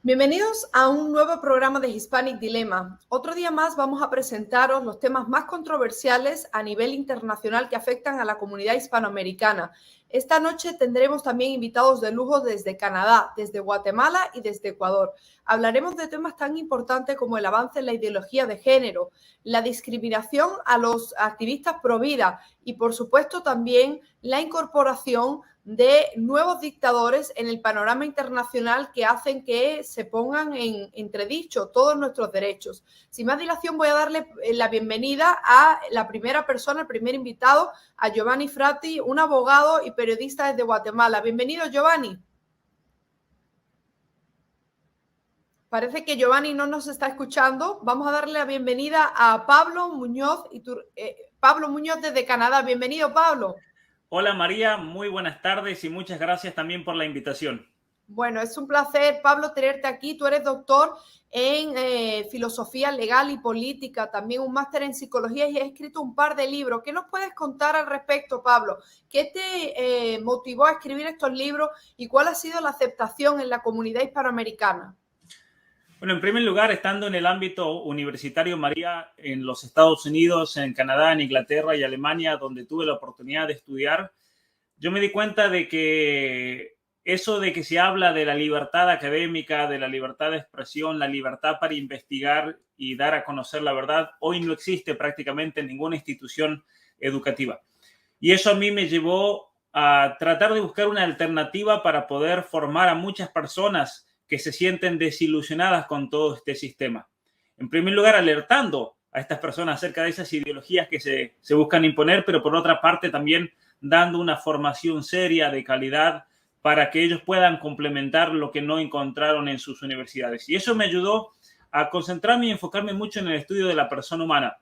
Bienvenidos a un nuevo programa de Hispanic Dilemma. Otro día más vamos a presentaros los temas más controversiales a nivel internacional que afectan a la comunidad hispanoamericana. Esta noche tendremos también invitados de lujo desde Canadá, desde Guatemala y desde Ecuador. Hablaremos de temas tan importantes como el avance en la ideología de género, la discriminación a los activistas pro vida y, por supuesto, también la incorporación de nuevos dictadores en el panorama internacional que hacen que se pongan en entredicho todos nuestros derechos. Sin más dilación, voy a darle la bienvenida a la primera persona, el primer invitado, a Giovanni Frati, un abogado y periodista desde Guatemala. Bienvenido, Giovanni. Parece que Giovanni no nos está escuchando. Vamos a darle la bienvenida a Pablo Muñoz, Pablo Muñoz desde Canadá. Bienvenido, Pablo. Hola María, muy buenas tardes y muchas gracias también por la invitación. Bueno, es un placer, Pablo, tenerte aquí. Tú eres doctor en filosofía legal y política, también un máster en psicología y has escrito un par de libros. ¿Qué nos puedes contar al respecto, Pablo? ¿Qué te motivó a escribir estos libros y cuál ha sido la aceptación en la comunidad hispanoamericana? Bueno, en primer lugar, estando en el ámbito universitario, María, en los Estados Unidos, en Canadá, en Inglaterra y Alemania, donde tuve la oportunidad de estudiar, yo me di cuenta de que eso de que se habla de la libertad académica, de la libertad de expresión, la libertad para investigar y dar a conocer la verdad, hoy no existe prácticamente en ninguna institución educativa. Y eso a mí me llevó a tratar de buscar una alternativa para poder formar a muchas personas que se sienten desilusionadas con todo este sistema. En primer lugar, alertando a estas personas acerca de esas ideologías que se buscan imponer, pero por otra parte también dando una formación seria de calidad para que ellos puedan complementar lo que no encontraron en sus universidades. Y eso me ayudó a concentrarme y enfocarme mucho en el estudio de la persona humana.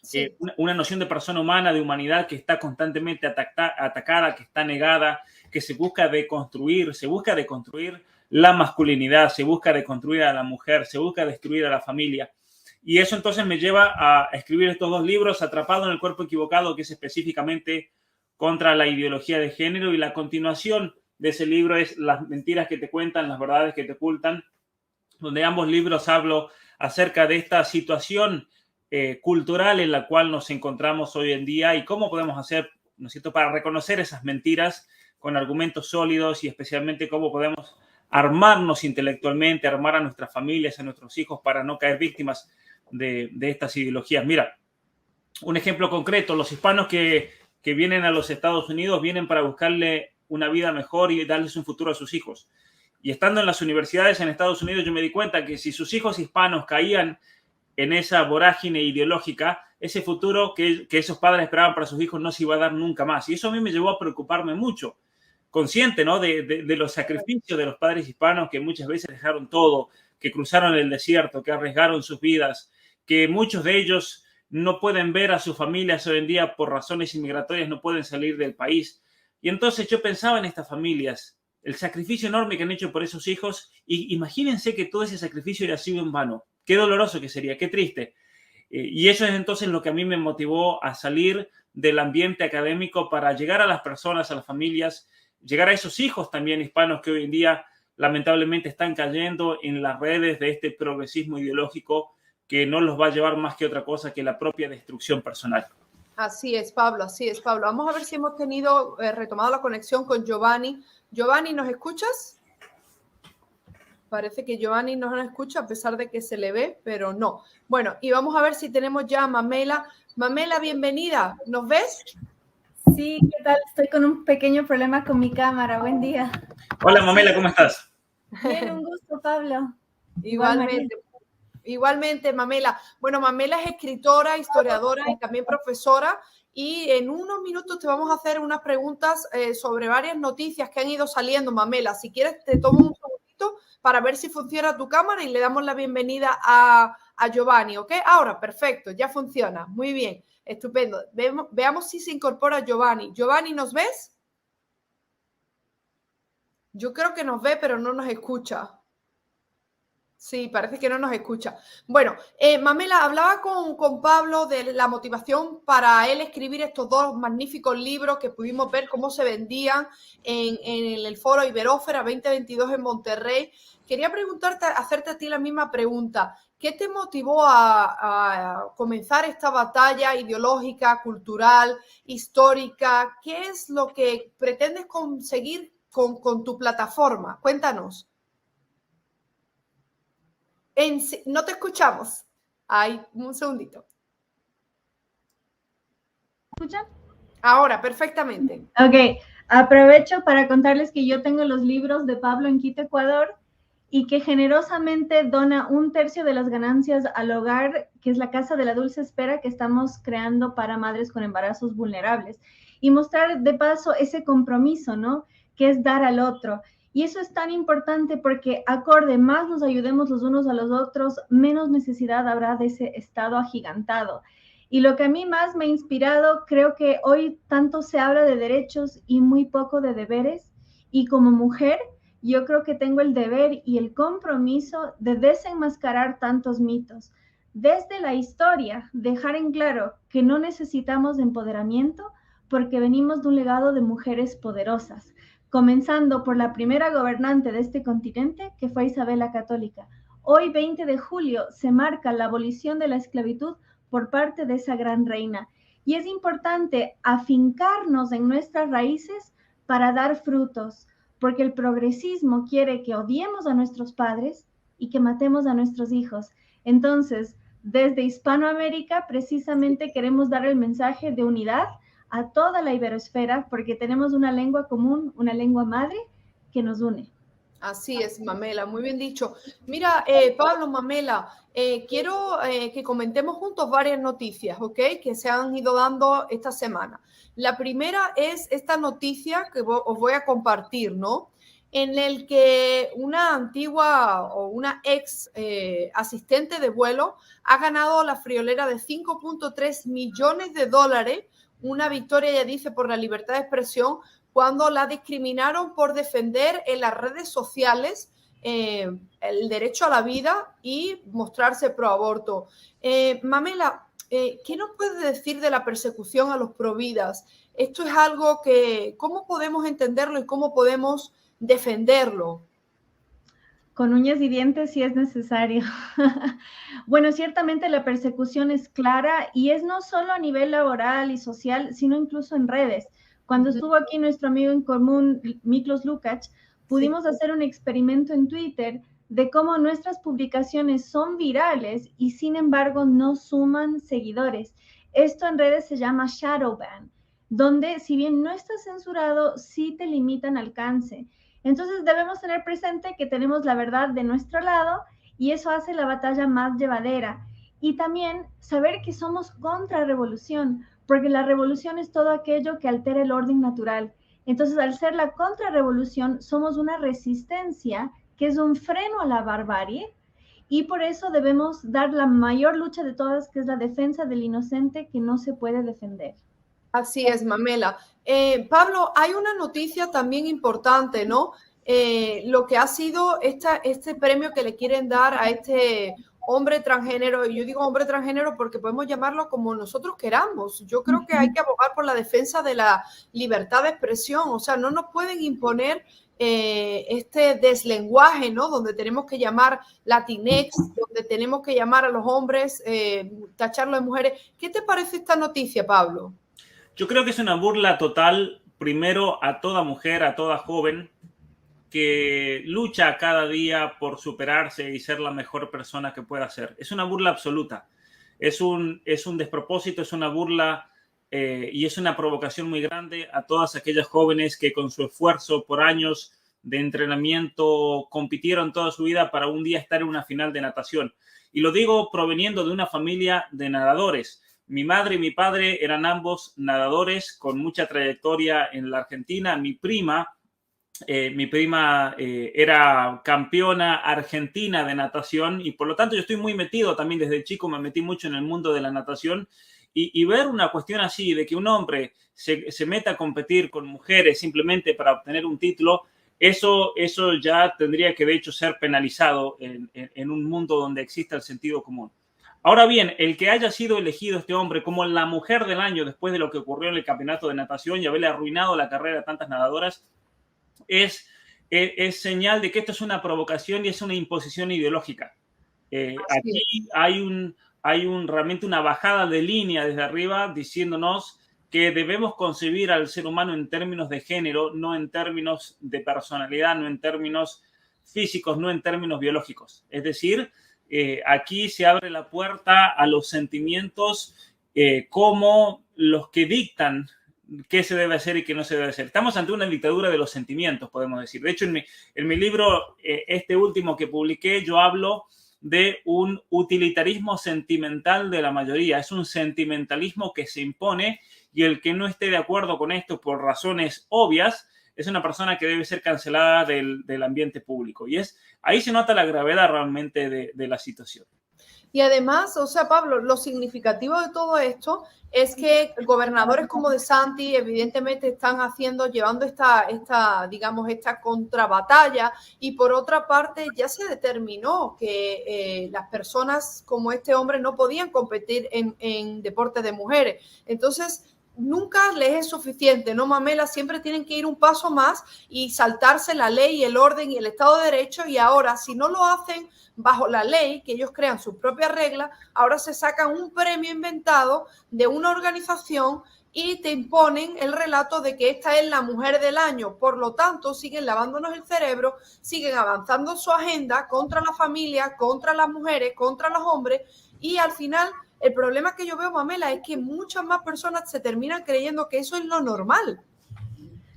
Sí. Una noción de persona humana, de humanidad que está constantemente atacada, que está negada, que se busca deconstruir la masculinidad, se busca deconstruir a la mujer, se busca destruir a la familia. Y eso entonces me lleva a escribir estos dos libros, Atrapado en el cuerpo equivocado, que es específicamente contra la ideología de género, y la continuación de ese libro es Las mentiras que te cuentan, las verdades que te ocultan, donde ambos libros hablo acerca de esta situación cultural en la cual nos encontramos hoy en día y cómo podemos hacer, ¿no es cierto?, para reconocer esas mentiras con argumentos sólidos y especialmente cómo podemos armarnos intelectualmente, armar a nuestras familias, a nuestros hijos para no caer víctimas de estas ideologías. Mira, un ejemplo concreto, los hispanos que vienen a los Estados Unidos vienen para buscarle una vida mejor y darles un futuro a sus hijos. Y estando en las universidades en Estados Unidos, yo me di cuenta que si sus hijos hispanos caían en esa vorágine ideológica, ese futuro que esos padres esperaban para sus hijos no se iba a dar nunca más. Y eso a mí me llevó a preocuparme mucho, consciente, ¿no?, de los sacrificios de los padres hispanos que muchas veces dejaron todo, que cruzaron el desierto, que arriesgaron sus vidas, que muchos de ellos no pueden ver a sus familias hoy en día por razones inmigratorias, no pueden salir del país. Y entonces yo pensaba en estas familias, el sacrificio enorme que han hecho por esos hijos, y imagínense que todo ese sacrificio haya sido en vano. Qué doloroso que sería, qué triste. Y eso es entonces lo que a mí me motivó a salir del ambiente académico para llegar a las personas, a las familias, llegar a esos hijos también hispanos que hoy en día lamentablemente están cayendo en las redes de este progresismo ideológico que no los va a llevar más que otra cosa que la propia destrucción personal. Así es, Pablo, así es, Pablo. Vamos a ver si hemos retomado la conexión con Giovanni. Giovanni, ¿nos escuchas? Parece que Giovanni no nos escucha a pesar de que se le ve, pero no. Bueno, y vamos a ver si tenemos ya a Mamela. Mamela, bienvenida. ¿Nos ves? Sí, ¿qué tal? Estoy con un pequeño problema con mi cámara. Buen día. Hola, Mamela, ¿cómo estás? Bien, un gusto, Pablo. Igualmente, Mamela. Bueno, Mamela es escritora, historiadora y también profesora. Y en unos minutos te vamos a hacer unas preguntas sobre varias noticias que han ido saliendo, Mamela. Si quieres, te tomo un segundito para ver si funciona tu cámara y le damos la bienvenida a Giovanni, ¿ok? Ahora, perfecto, ya funciona. Muy bien, estupendo. Veamos si se incorpora Giovanni. Giovanni, ¿nos ves? Yo creo que nos ve, pero no nos escucha. Sí, parece que no nos escucha. Bueno, Mamela, hablaba con Pablo de la motivación para él escribir estos dos magníficos libros que pudimos ver cómo se vendían en el Foro Iberófera 2022 en Monterrey. Quería preguntarte, hacerte a ti la misma pregunta. ¿Qué te motivó a comenzar esta batalla ideológica, cultural, histórica? ¿Qué es lo que pretendes conseguir con tu plataforma? Cuéntanos. No te escuchamos. Ay, un segundito. ¿Escuchan? Ahora, perfectamente. Ok, aprovecho para contarles que yo tengo los libros de Pablo en Quito, Ecuador, y que generosamente dona 1/3 de las ganancias al hogar, que es la Casa de la Dulce Espera que estamos creando para madres con embarazos vulnerables. Y mostrar de paso ese compromiso, ¿no? Que es dar al otro. Y eso es tan importante porque acorde más nos ayudemos los unos a los otros, menos necesidad habrá de ese estado agigantado. Y lo que a mí más me ha inspirado, creo que hoy tanto se habla de derechos y muy poco de deberes. Y como mujer, yo creo que tengo el deber y el compromiso de desenmascarar tantos mitos. Desde la historia, dejar en claro que no necesitamos de empoderamiento porque venimos de un legado de mujeres poderosas, comenzando por la primera gobernante de este continente, que fue Isabel la Católica. Hoy, 20 de julio, se marca la abolición de la esclavitud por parte de esa gran reina. Y es importante afincarnos en nuestras raíces para dar frutos, porque el progresismo quiere que odiemos a nuestros padres y que matemos a nuestros hijos. Entonces, desde Hispanoamérica, precisamente queremos dar el mensaje de unidad a toda la iberoesfera, porque tenemos una lengua común, una lengua madre que nos une. Así es, Mamela, muy bien dicho. Mira, Pablo, Mamela, quiero que comentemos juntos varias noticias, ¿ok? Que se han ido dando esta semana. La primera es esta noticia que os voy a compartir, ¿no? En el que una antigua o una ex asistente de vuelo ha ganado la friolera de 5.3 millones de dólares, una victoria, ella dice, por la libertad de expresión, cuando la discriminaron por defender en las redes sociales el derecho a la vida y mostrarse pro aborto. Mamela, ¿qué nos puedes decir de la persecución a los providas? Esto es algo que, ¿cómo podemos entenderlo y cómo podemos defenderlo? Con uñas y dientes si es necesario. Bueno, ciertamente la persecución es clara y es no solo a nivel laboral y social, sino incluso en redes. Cuando estuvo aquí nuestro amigo en común, Miklos Lukács, pudimos hacer un experimento en Twitter de cómo nuestras publicaciones son virales y sin embargo no suman seguidores. Esto en redes se llama shadow ban, donde si bien no está censurado, sí te limitan alcance. Entonces debemos tener presente que tenemos la verdad de nuestro lado y eso hace la batalla más llevadera. Y también saber que somos contra revolución, porque la revolución es todo aquello que altera el orden natural. Entonces, al ser la contrarrevolución, somos una resistencia que es un freno a la barbarie y por eso debemos dar la mayor lucha de todas, que es la defensa del inocente que no se puede defender. Así es, Mamela. Pablo, hay una noticia también importante, ¿no? Lo que ha sido este premio que le quieren dar a este hombre transgénero, y yo digo hombre transgénero porque podemos llamarlo como nosotros queramos. Yo creo que hay que abogar por la defensa de la libertad de expresión, o sea, no nos pueden imponer este deslenguaje, ¿no? Donde tenemos que llamar Latinex, donde tenemos que llamar a los hombres, tacharlo de mujeres. ¿Qué te parece esta noticia, Pablo? Yo creo que es una burla total, primero, a toda mujer, a toda joven que lucha cada día por superarse y ser la mejor persona que pueda ser. Es una burla absoluta. Es un despropósito, es una burla y es una provocación muy grande a todas aquellas jóvenes que con su esfuerzo por años de entrenamiento compitieron toda su vida para un día estar en una final de natación. Y lo digo proveniendo de una familia de nadadores. Mi madre y mi padre eran ambos nadadores con mucha trayectoria en la Argentina. Mi prima era campeona argentina de natación y por lo tanto yo estoy muy metido también desde chico, me metí mucho en el mundo de la natación y ver una cuestión así de que un hombre se meta a competir con mujeres simplemente para obtener un título eso ya tendría que de hecho ser penalizado en un mundo donde exista el sentido común. Ahora bien, el que haya sido elegido este hombre como la mujer del año después de lo que ocurrió en el campeonato de natación y haberle arruinado la carrera a tantas nadadoras es señal de que esto es una provocación y es una imposición ideológica. Aquí hay realmente una bajada de línea desde arriba diciéndonos que debemos concebir al ser humano en términos de género, no en términos de personalidad, no en términos físicos, no en términos biológicos. Es decir, aquí se abre la puerta a los sentimientos como los que dictan qué se debe hacer y qué no se debe hacer. Estamos ante una dictadura de los sentimientos, podemos decir. De hecho, en mi libro, este último que publiqué, yo hablo de un utilitarismo sentimental de la mayoría. Es un sentimentalismo que se impone y el que no esté de acuerdo con esto por razones obvias es una persona que debe ser cancelada del ambiente público. Y ahí se nota la gravedad realmente de la situación. Y además, o sea, Pablo, lo significativo de todo esto es que gobernadores como DeSantis evidentemente están llevando esta contrabatalla, y por otra parte ya se determinó que las personas como este hombre no podían competir en deportes de mujeres. Entonces, nunca les es suficiente, ¿no, Mamela? Siempre tienen que ir un paso más y saltarse la ley, el orden y el Estado de Derecho, y ahora, si no lo hacen bajo la ley, que ellos crean sus propias reglas, ahora se sacan un premio inventado de una organización y te imponen el relato de que esta es la mujer del año. Por lo tanto, siguen lavándonos el cerebro, siguen avanzando en su agenda contra la familia, contra las mujeres, contra los hombres, y al final el problema que yo veo, Mamela, es que muchas más personas se terminan creyendo que eso es lo normal.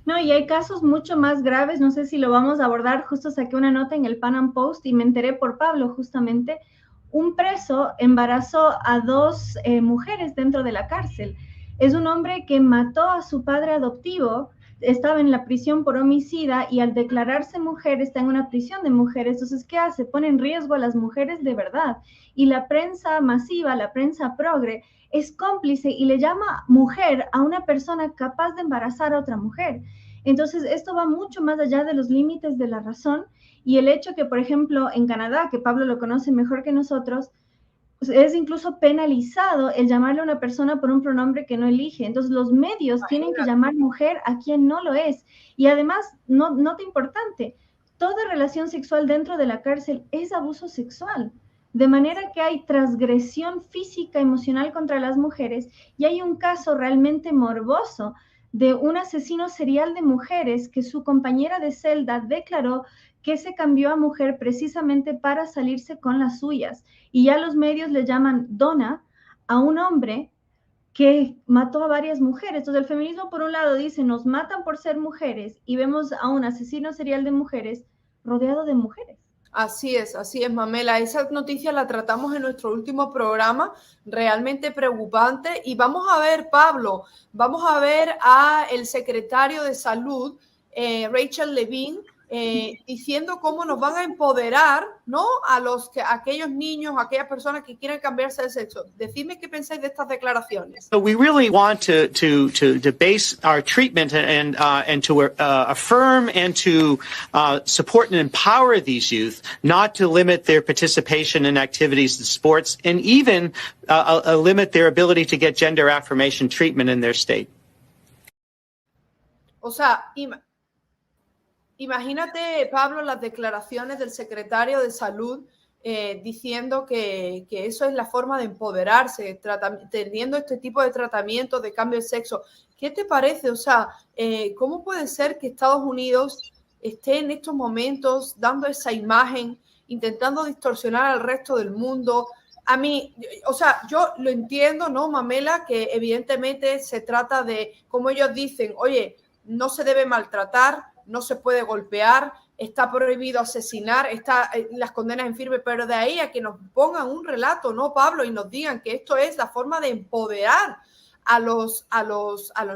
No, y hay casos mucho más graves, no sé si lo vamos a abordar. Justo saqué una nota en el Pan Am Post y me enteré por Pablo, justamente. Un preso embarazó a 2 mujeres dentro de la cárcel. Es un hombre que mató a su padre adoptivo, estaba en la prisión por homicida y al declararse mujer está en una prisión de mujeres. Entonces, ¿qué hace? Pone en riesgo a las mujeres de verdad. Y la prensa masiva, la prensa progre, es cómplice y le llama mujer a una persona capaz de embarazar a otra mujer. Entonces, esto va mucho más allá de los límites de la razón, y el hecho que, por ejemplo, en Canadá, que Pablo lo conoce mejor que nosotros, pues es incluso penalizado el llamarle a una persona por un pronombre que no elige. Entonces, los medios tienen que llamar mujer a quien no lo es. Y además, nota importante, toda relación sexual dentro de la cárcel es abuso sexual. De manera que hay transgresión física, emocional contra las mujeres, y hay un caso realmente morboso de un asesino serial de mujeres que su compañera de celda declaró que se cambió a mujer precisamente para salirse con las suyas. Y ya los medios le llaman dona a un hombre que mató a varias mujeres. Entonces el feminismo, por un lado, dice, nos matan por ser mujeres, y vemos a un asesino serial de mujeres rodeado de mujeres. Así es, Mamela. Esa noticia la tratamos en nuestro último programa, realmente preocupante. Y vamos a ver, Pablo, vamos a ver a el secretario de Salud, Rachel Levine, diciendo cómo nos van a empoderar, ¿no? A aquellos niños, a aquellas personas que quieren cambiarse de sexo. Decidme qué pensáis de estas declaraciones. So we really want to base our treatment and to affirm and to support and empower these youth, not to limit their participation in activities and sports, and even limit their ability to get gender affirmation treatment in their state. O sea, imagínate, Pablo, las declaraciones del secretario de Salud diciendo que eso es la forma de empoderarse, teniendo este tipo de tratamiento de cambio de sexo. ¿Qué te parece? O sea, ¿cómo puede ser que Estados Unidos esté en estos momentos dando esa imagen, intentando distorsionar al resto del mundo? A mí, o sea, yo lo entiendo, ¿no, Mamela? Que evidentemente se trata de, como ellos dicen, oye, no se debe maltratar, no se puede golpear, está prohibido asesinar, las condenas en firme, pero de ahí a que nos pongan un relato, ¿no, Pablo? Y nos digan que esto es la forma de empoderar a los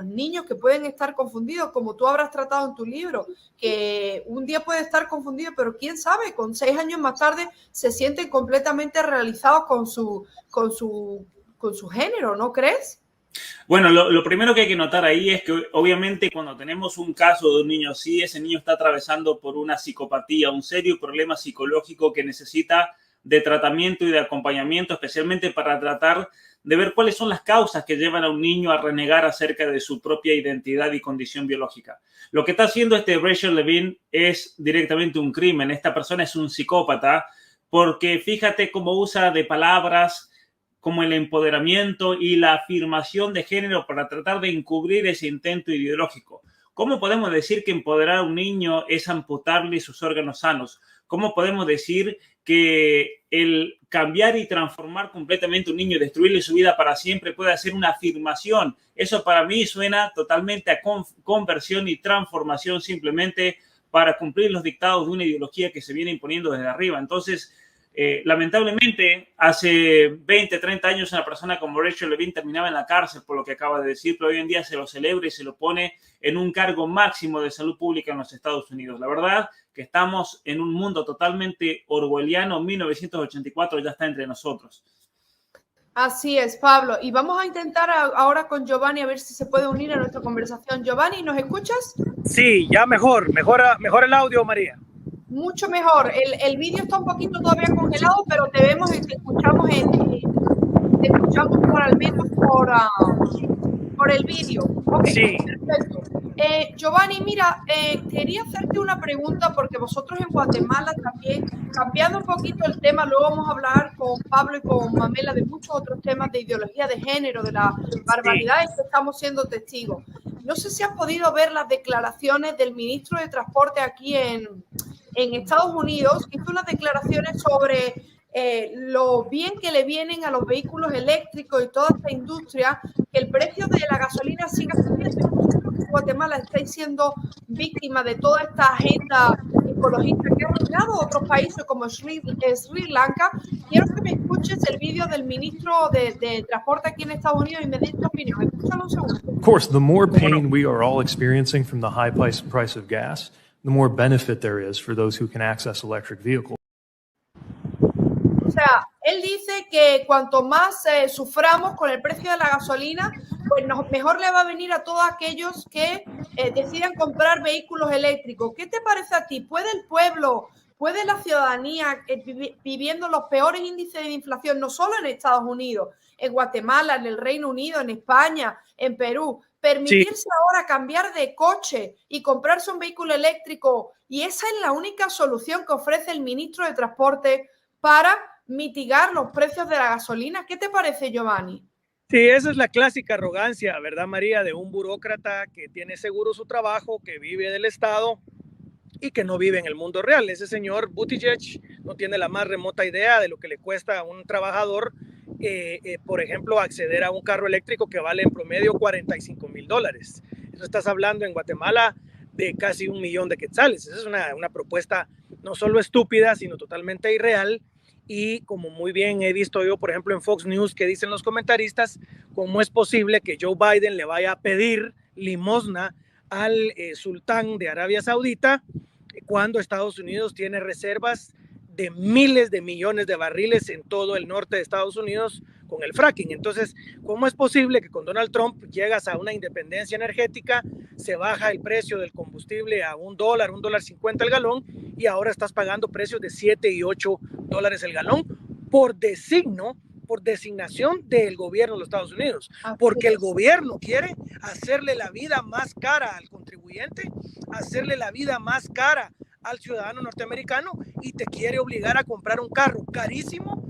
niños que pueden estar confundidos, como tú habrás tratado en tu libro, que un día puede estar confundido, pero quién sabe, con 6 años más tarde se sienten completamente realizados con su género, ¿no crees? Bueno, lo primero que hay que notar ahí es que obviamente cuando tenemos un caso de un niño así, ese niño está atravesando por una psicopatía, un serio problema psicológico que necesita de tratamiento y de acompañamiento, especialmente para tratar de ver cuáles son las causas que llevan a un niño a renegar acerca de su propia identidad y condición biológica. Lo que está haciendo este Rachel Levine es directamente un crimen. Esta persona es un psicópata porque fíjate cómo usa de palabras como el empoderamiento y la afirmación de género para tratar de encubrir ese intento ideológico. ¿Cómo podemos decir que empoderar a un niño es amputarle sus órganos sanos? ¿Cómo podemos decir que el cambiar y transformar completamente a un niño, destruirle su vida para siempre, puede ser una afirmación? Eso para mí suena totalmente a conversión y transformación simplemente para cumplir los dictados de una ideología que se viene imponiendo desde arriba. Entonces, lamentablemente, hace 20, 30 años una persona como Rachel Levine terminaba en la cárcel por lo que acaba de decir, pero hoy en día se lo celebra y se lo pone en un cargo máximo de salud pública en los Estados Unidos. La verdad que estamos en un mundo totalmente orwelliano, 1984 ya está entre nosotros. Así es, Pablo. Y vamos a intentar ahora con Giovanni a ver si se puede unir a nuestra conversación. Giovanni, ¿nos escuchas? Sí, ya mejor el audio, María. Mucho mejor. El vídeo está un poquito todavía congelado, pero te vemos y te escuchamos por al menos por el vídeo. Okay, sí. Perfecto. Giovanni, mira, quería hacerte una pregunta porque vosotros en Guatemala también, cambiando un poquito el tema, luego vamos a hablar con Pablo y con Mamela de muchos otros temas de ideología de género, de las barbaridades que estamos siendo testigos. No sé si has podido ver las declaraciones del ministro de Transporte aquí en Estados Unidos, que hizo unas declaraciones sobre lo bien que le vienen a los vehículos eléctricos y toda esta industria, que el precio de la gasolina siga subiendo. Guatemala estáis siendo víctima de toda esta agenda ecologista que ha arruinado a otros países como Sri Lanka. Quiero que me escuches el vídeo del ministro de Transporte aquí en Estados Unidos y me des tu opinión. Escúchalo un segundo. Of course, the more pain we are all experiencing from the high price of gas, the more benefit there is for those who can access electric vehicles. O sea, él dice que cuanto más suframos con el precio de la gasolina, pues mejor le va a venir a todos aquellos que decidan comprar vehículos eléctricos. ¿Qué te parece a ti? ¿Puede el pueblo, puede la ciudadanía viviendo los peores índices de inflación, no solo en Estados Unidos, en Guatemala, en el Reino Unido, en España, en Perú, permitirse ahora cambiar de coche y comprarse un vehículo eléctrico? Y esa es la única solución que ofrece el ministro de Transporte para mitigar los precios de la gasolina. ¿Qué te parece, Giovanni? Sí, esa es la clásica arrogancia, ¿verdad, María? De un burócrata que tiene seguro su trabajo, que vive del Estado y que no vive en el mundo real. Ese señor Buttigieg no tiene la más remota idea de lo que le cuesta a un trabajador, por ejemplo, acceder a un carro eléctrico que vale en promedio $45,000. Eso estás hablando en Guatemala de casi 1 millón de quetzales. Esa es una propuesta no solo estúpida, sino totalmente irreal. Y como muy bien he visto yo, por ejemplo, en Fox News, que dicen los comentaristas, ¿cómo es posible que Joe Biden le vaya a pedir limosna al sultán de Arabia Saudita cuando Estados Unidos tiene reservas de miles de millones de barriles en todo el norte de Estados Unidos con el fracking? Entonces, ¿cómo es posible que con Donald Trump llegas a una independencia energética, se baja el precio del combustible a $1, $1.50 el galón, y ahora estás pagando precios de $7 y $8 el galón por designación del gobierno de los Estados Unidos? Porque el gobierno quiere hacerle la vida más cara al contribuyente, hacerle la vida más cara al ciudadano norteamericano, y te quiere obligar a comprar un carro carísimo.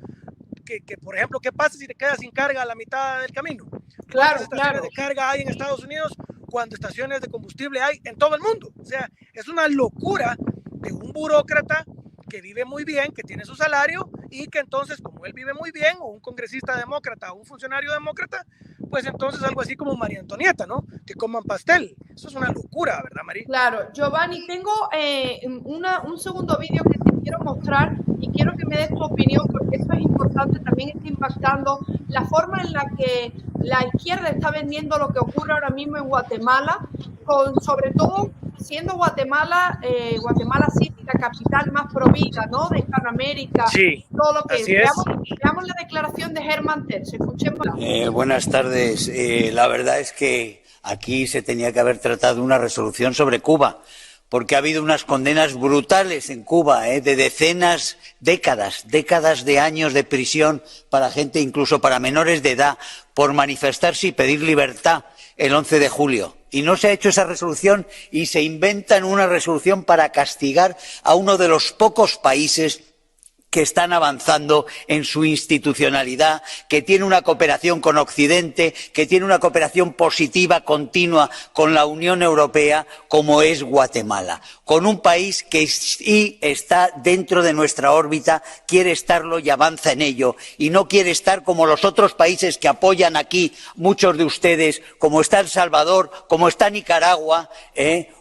Que por ejemplo, ¿qué pasa si te quedas sin carga a la mitad del camino? Claro, estaciones de carga hay en Estados Unidos cuando estaciones de combustible hay en todo el mundo? O sea, es una locura de un burócrata que vive muy bien, que tiene su salario, y que entonces, como él vive muy bien, o un congresista demócrata o un funcionario demócrata, pues entonces algo así como María Antonieta, ¿no? Que coman pastel. Eso es una locura, ¿verdad, María? Claro. Giovanni, tengo un segundo vídeo que te quiero mostrar y quiero que me des tu opinión, porque eso es importante, también está impactando la forma en la que la izquierda está vendiendo lo que ocurre ahora mismo en Guatemala, con sobre todo siendo Guatemala, Guatemala City, la capital más provida, ¿no?, de Hispanoamérica, sí, todo lo que así es. Veamos la declaración de Germán Tercio, escuchémosla. Buenas tardes. La verdad es que aquí se tenía que haber tratado una resolución sobre Cuba, porque ha habido unas condenas brutales en Cuba, de decenas, décadas de años de prisión para gente, incluso para menores de edad, por manifestarse y pedir libertad el 11 de julio. Y no se ha hecho esa resolución y se inventan una resolución para castigar a uno de los pocos países que están avanzando en su institucionalidad, que tiene una cooperación con Occidente, que tiene una cooperación positiva continua con la Unión Europea, como es Guatemala, con un país que sí está dentro de nuestra órbita, quiere estarlo y avanza en ello, y no quiere estar como los otros países que apoyan aquí muchos de ustedes, como está El Salvador, como está Nicaragua,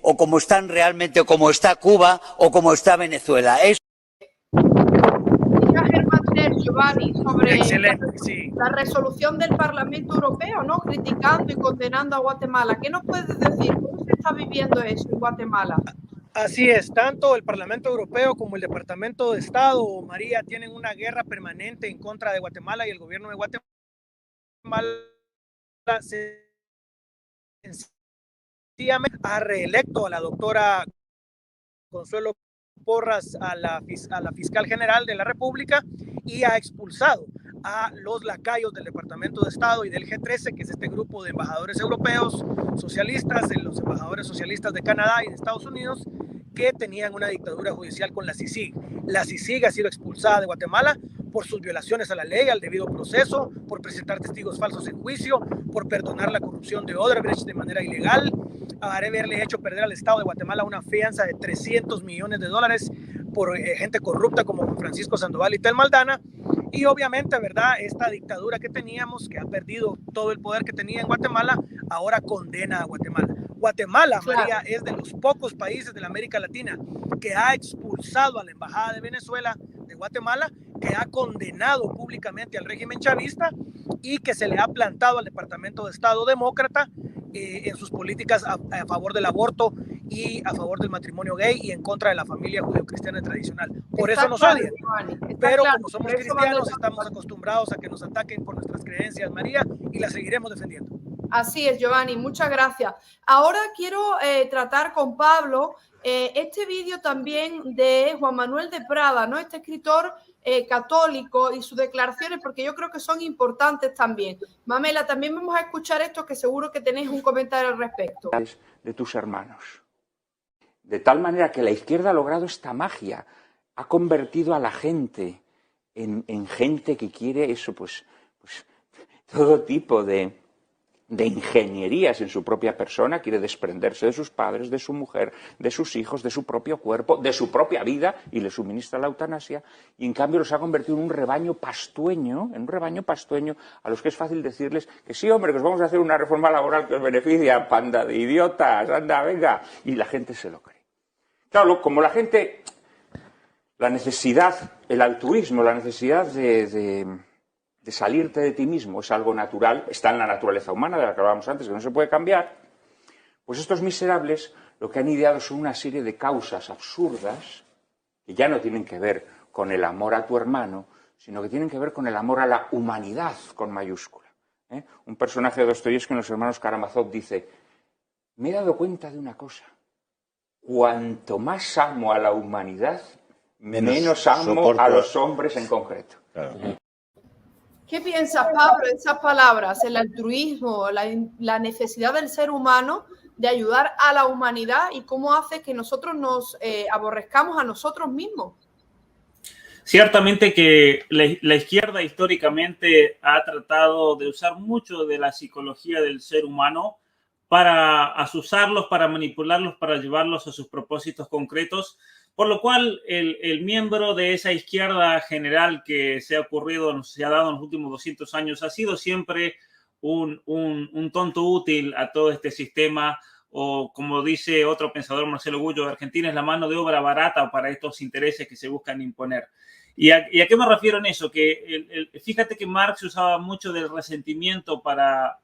o como están realmente, o como está Cuba, o como está Venezuela. Giovanni, sobre sí, la resolución del Parlamento Europeo, ¿no?, criticando y condenando a Guatemala. ¿Qué nos puedes decir? ¿Cómo se está viviendo eso en Guatemala? Así es, tanto el Parlamento Europeo como el Departamento de Estado, María, tienen una guerra permanente en contra de Guatemala, y el gobierno de Guatemala sencillamente ha reelecto a la doctora Consuelo Porras a la fiscal general de la República, y ha expulsado a los lacayos del Departamento de Estado y del G13, que es este grupo de embajadores europeos socialistas, de los embajadores socialistas de Canadá y de Estados Unidos, que tenían una dictadura judicial con la CICIG. La CICIG ha sido expulsada de Guatemala por sus violaciones a la ley, al debido proceso, por presentar testigos falsos en juicio, por perdonar la corrupción de Odebrecht de manera ilegal, haberle hecho perder al Estado de Guatemala una fianza de $300 millones por gente corrupta como Francisco Sandoval y Tel Maldana. Y obviamente, ¿verdad?, esta dictadura que teníamos, que ha perdido todo el poder que tenía en Guatemala, ahora condena a Guatemala. Guatemala, claro, María, es de los pocos países de la América Latina que ha expulsado a la Embajada de Venezuela de Guatemala, que ha condenado públicamente al régimen chavista, y que se le ha plantado al Departamento de Estado demócrata en sus políticas a favor del aborto y a favor del matrimonio gay y en contra de la familia judeocristiana tradicional. Por eso nos odian. Pero como somos cristianos, estamos acostumbrados a que nos ataquen por nuestras creencias, María, y las seguiremos defendiendo. Así es, Giovanni, muchas gracias. Ahora quiero tratar con Pablo este vídeo también de Juan Manuel de Prada, ¿no?, este escritor católico, y sus declaraciones, porque yo creo que son importantes también. Mamela, también vamos a escuchar esto, que seguro que tenéis un comentario al respecto. De tus hermanos. De tal manera que la izquierda ha logrado esta magia, ha convertido a la gente en gente que quiere eso, pues todo tipo de ingenierías en su propia persona, quiere desprenderse de sus padres, de su mujer, de sus hijos, de su propio cuerpo, de su propia vida, y le suministra la eutanasia, y en cambio los ha convertido en un rebaño pastueño, a los que es fácil decirles que sí, hombre, que os vamos a hacer una reforma laboral que os beneficia, panda de idiotas, anda, venga, y la gente se lo cree. Claro, como la gente, la necesidad, el altruismo, la necesidad de salirte de ti mismo es algo natural, está en la naturaleza humana, de la que hablábamos antes, que no se puede cambiar, pues estos miserables lo que han ideado son una serie de causas absurdas que ya no tienen que ver con el amor a tu hermano, sino que tienen que ver con el amor a la humanidad con mayúscula. Un personaje de Dostoyevski en Los hermanos Karamazov dice: me he dado cuenta de una cosa, cuanto más amo a la humanidad, menos amo a los hombres en concreto. Claro. ¿Qué piensas, Pablo, de esas palabras? El altruismo, la necesidad del ser humano de ayudar a la humanidad, y cómo hace que nosotros nos aborrezcamos a nosotros mismos. Ciertamente que la izquierda históricamente ha tratado de usar mucho de la psicología del ser humano para asusarlos, para manipularlos, para llevarlos a sus propósitos concretos, por lo cual el miembro de esa izquierda general que se ha dado en los últimos 200 años ha sido siempre un tonto útil a todo este sistema, o como dice otro pensador, Marcelo Gullo, Argentina es la mano de obra barata para estos intereses que se buscan imponer. ¿Y a qué me refiero en eso? Que fíjate que Marx usaba mucho del resentimiento para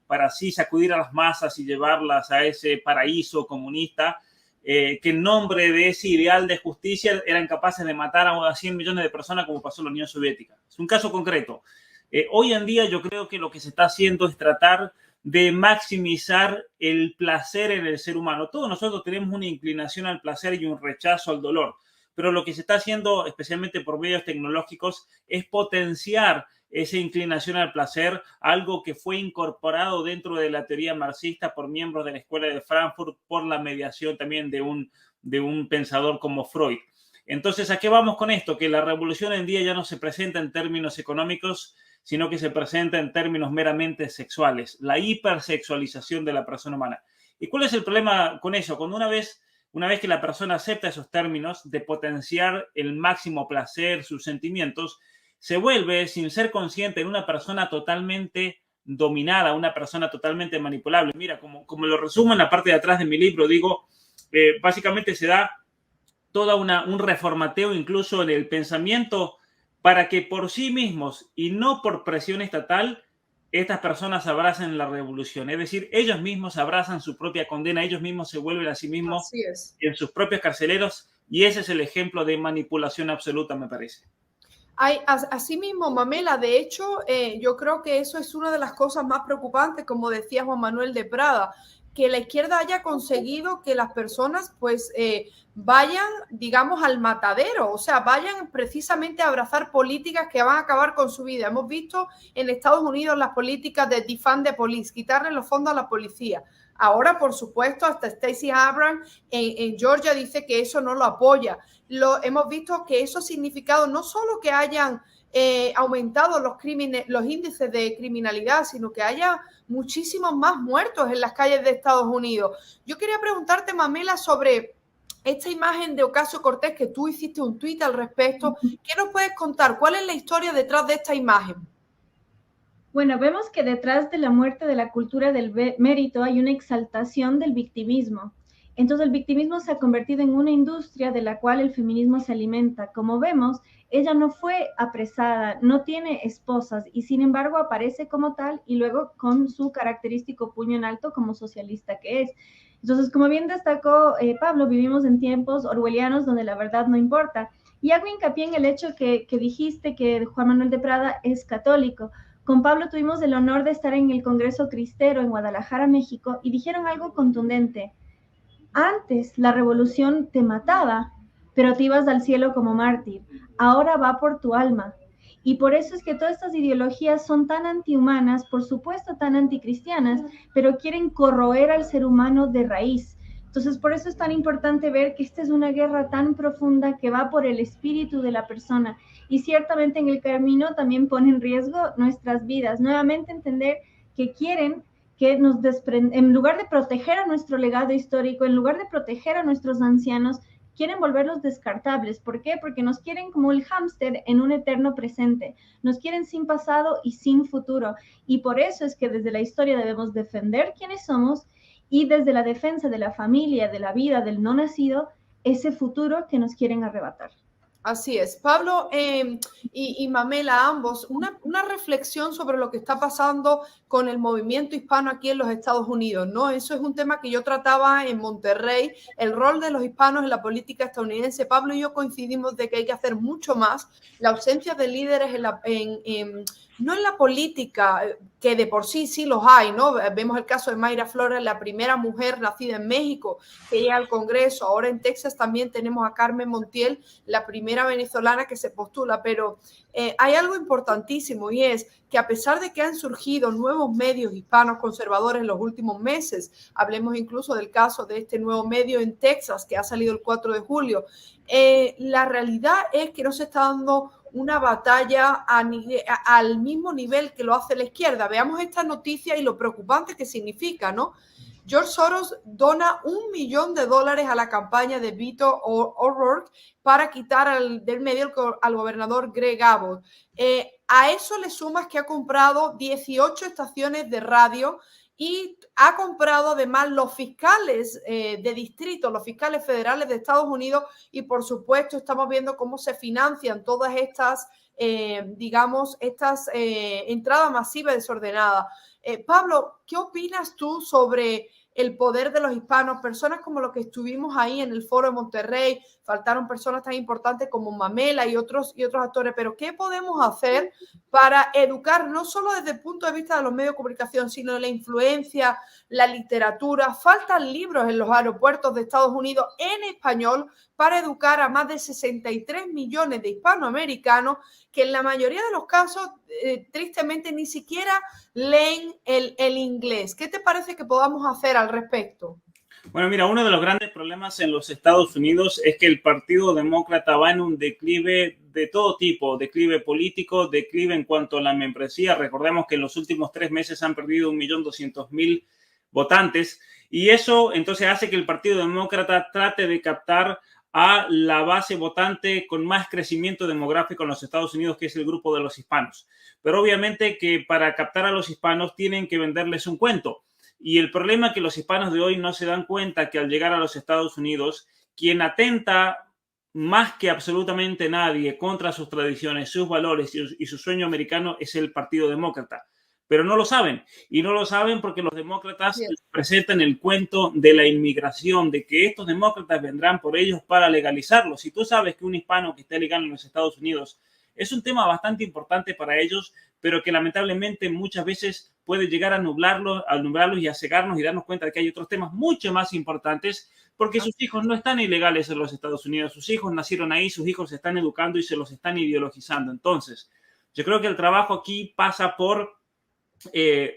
para así sacudir a las masas y llevarlas a ese paraíso comunista, que en nombre de ese ideal de justicia eran capaces de matar a 100 millones de personas como pasó en la Unión Soviética. Es un caso concreto. Hoy en día yo creo que lo que se está haciendo es tratar de maximizar el placer en el ser humano. Todos nosotros tenemos una inclinación al placer y un rechazo al dolor, pero lo que se está haciendo, especialmente por medios tecnológicos, es potenciar esa inclinación al placer, algo que fue incorporado dentro de la teoría marxista por miembros de la Escuela de Frankfurt, por la mediación también de un pensador como Freud. Entonces, ¿a qué vamos con esto? Que la revolución en día ya no se presenta en términos económicos, sino que se presenta en términos meramente sexuales, la hipersexualización de la persona humana. ¿Y cuál es el problema con eso? Cuando una vez que la persona acepta esos términos de potenciar el máximo placer, sus sentimientos, se vuelve, sin ser consciente, en una persona totalmente dominada, una persona totalmente manipulable. Mira, como lo resumo en la parte de atrás de mi libro, digo, básicamente se da todo un reformateo incluso en el pensamiento para que por sí mismos y no por presión estatal, estas personas abracen la revolución. Es decir, ellos mismos abrazan su propia condena, ellos mismos se vuelven a sí mismos en sus propios carceleros, y ese es el ejemplo de manipulación absoluta, me parece. Asimismo, Mamela, de hecho, yo creo que eso es una de las cosas más preocupantes, como decía Juan Manuel de Prada, que la izquierda haya conseguido que las personas pues vayan, digamos, al matadero, o sea, vayan precisamente a abrazar políticas que van a acabar con su vida. Hemos visto en Estados Unidos las políticas de defund the police, quitarle los fondos a la policía. Ahora, por supuesto, hasta Stacey Abrams en Georgia dice que eso no lo apoya. Hemos visto que eso ha significado no solo que hayan aumentado los índices de criminalidad, sino que haya muchísimos más muertos en las calles de Estados Unidos. Yo quería preguntarte, Mamela, sobre esta imagen de Ocasio-Cortez, que tú hiciste un tuit al respecto. ¿Qué nos puedes contar? ¿Cuál es la historia detrás de esta imagen? Bueno, vemos que detrás de la muerte de la cultura del mérito hay una exaltación del victimismo. Entonces el victimismo se ha convertido en una industria de la cual el feminismo se alimenta. Como vemos, ella no fue apresada, no tiene esposas y sin embargo aparece como tal y luego con su característico puño en alto como socialista que es. Entonces, como bien destacó Pablo, vivimos en tiempos orwellianos donde la verdad no importa. Y hago hincapié en el hecho que dijiste que Juan Manuel de Prada es católico. Con Pablo tuvimos el honor de estar en el Congreso Cristero en Guadalajara, México, y dijeron algo contundente. Antes la revolución te mataba, pero te ibas al cielo como mártir. Ahora va por tu alma. Y por eso es que todas estas ideologías son tan antihumanas, por supuesto tan anticristianas, pero quieren corroer al ser humano de raíz. Entonces, por eso es tan importante ver que esta es una guerra tan profunda que va por el espíritu de la persona. Y ciertamente en el camino también pone en riesgo nuestras vidas. Nuevamente entender que quieren que nos en lugar de proteger a nuestro legado histórico, en lugar de proteger a nuestros ancianos, quieren volverlos descartables. ¿Por qué? Porque nos quieren como el hámster en un eterno presente. Nos quieren sin pasado y sin futuro. Y por eso es que desde la historia debemos defender quiénes somos y desde la defensa de la familia, de la vida, del no nacido, ese futuro que nos quieren arrebatar. Así es. Pablo y Mamela, ambos, una reflexión sobre lo que está pasando con el movimiento hispano aquí en los Estados Unidos, ¿no? Eso es un tema que yo trataba en Monterrey, el rol de los hispanos en la política estadounidense. Pablo y yo coincidimos de que hay que hacer mucho más. La ausencia de líderes no en la política, que de por sí los hay, ¿no? Vemos el caso de Mayra Flores, la primera mujer nacida en México que llega al Congreso. Ahora en Texas también tenemos a Carmen Montiel, la primera venezolana que se postula, pero hay algo importantísimo y es que a pesar de que han surgido nuevos medios hispanos conservadores en los últimos meses, hablemos incluso del caso de este nuevo medio en Texas que ha salido el 4 de julio, la realidad es que no se está dando una batalla al mismo nivel que lo hace la izquierda. Veamos esta noticia y lo preocupante que significa, ¿no? George Soros dona $1 millón a la campaña de Beto O'Rourke para quitar del medio al gobernador Greg Abbott. A eso le sumas que ha comprado 18 estaciones de radio y ha comprado además los fiscales de distrito, los fiscales federales de Estados Unidos, y por supuesto estamos viendo cómo se financian todas estas, digamos, estas entradas masivas desordenadas. Pablo, ¿qué opinas tú sobre el poder de los hispanos? Personas como los que estuvimos ahí en el foro de Monterrey, faltaron personas tan importantes como Mamela y otros actores, pero ¿qué podemos hacer para educar no solo desde el punto de vista de los medios de comunicación, sino de la influencia, la literatura? Faltan libros en los aeropuertos de Estados Unidos en español para educar a más de 63 millones de hispanoamericanos que en la mayoría de los casos, tristemente, ni siquiera leen el inglés. ¿Qué te parece que podamos hacer al respecto? Bueno, mira, uno de los grandes problemas en los Estados Unidos es que el Partido Demócrata va en un declive de todo tipo, declive político, declive en cuanto a la membresía. Recordemos que en los últimos 3 meses han perdido 1.200.000 votantes, y eso entonces hace que el Partido Demócrata trate de captar a la base votante con más crecimiento demográfico en los Estados Unidos, que es el grupo de los hispanos. Pero obviamente que para captar a los hispanos tienen que venderles un cuento. Y el problema es que los hispanos de hoy no se dan cuenta que al llegar a los Estados Unidos, quien atenta más que absolutamente nadie contra sus tradiciones, sus valores y su sueño americano es el Partido Demócrata. Pero no lo saben. Y no lo saben porque los demócratas presentan el cuento de la inmigración, de que estos demócratas vendrán por ellos para legalizarlo. Si tú sabes que un hispano que esté legal en los Estados Unidos es un tema bastante importante para ellos, pero que lamentablemente muchas veces puede llegar a nublarlos y a cegarnos y darnos cuenta de que hay otros temas mucho más importantes, porque sus hijos no están ilegales en los Estados Unidos, sus hijos nacieron ahí, sus hijos se están educando y se los están ideologizando. Entonces, yo creo que el trabajo aquí pasa por,